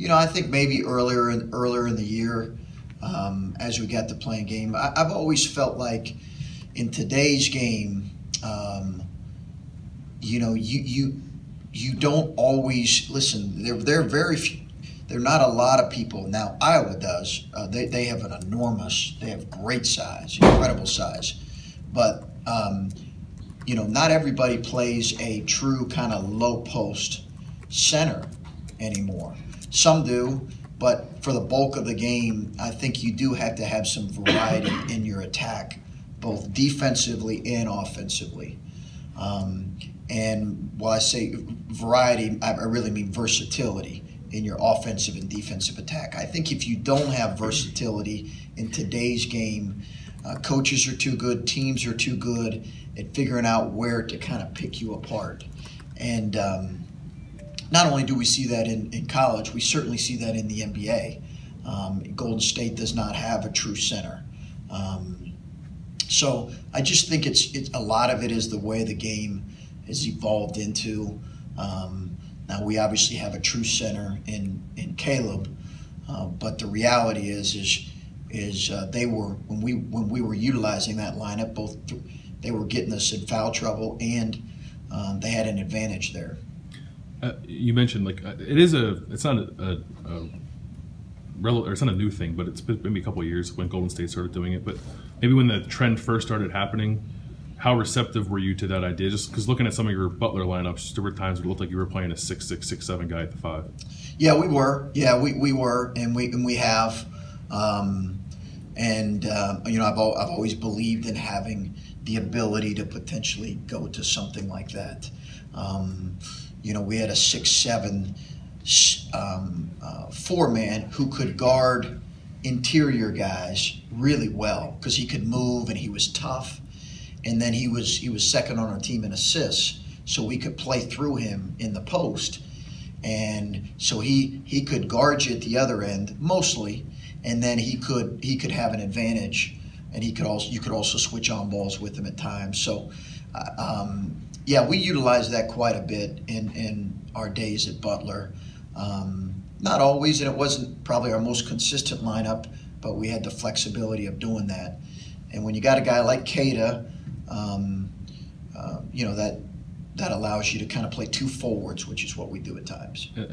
I think maybe earlier in the year, as we got to playing game, I've always felt like in today's game, you don't always listen. There are very few. There are not a lot of people now. Iowa does. They have They have great size, incredible size, but not everybody plays a true kind of low post center anymore. Some do, but for the bulk of the game, I think you do have to have some variety in your attack, both defensively and offensively. And while I say variety, I really mean versatility in your offensive and defensive attack. I think if you don't have versatility in today's game, coaches are too good, teams are too good at figuring out where to kind of pick you apart. And not only do we see that in college, we certainly see that in the NBA. Golden State does not have a true center. So I just think it's a lot of it is the way the game has evolved into. Now we obviously have a true center in Caleb, but the reality is they were when we were utilizing that lineup, they were getting us in foul trouble and they had an advantage there. You mentioned it's not a new thing, but it's been maybe a couple of years when Golden State started doing it. But maybe when the trend first started happening, how receptive were you to that idea? Just because looking at some of your Butler lineups, there were times it looked like you were playing a 6'6", 6'7" guy at the 5. Yeah, we were. Yeah, we were, and we have. I've always believed in having the ability to potentially go to something like that. We had a 6'7" 4-man who could guard interior guys really well because he could move and he was tough. And then he was second on our team in assists, so we could play through him in the post. And so he could guard you at the other end mostly, and then he could have an advantage, and you could also switch on balls with him at times. So we utilized that quite a bit in our days at Butler. Not always, and it wasn't probably our most consistent lineup, but we had the flexibility of doing that. And when you got a guy like Keita, that allows you to kind of play two forwards, which is what we do at times. And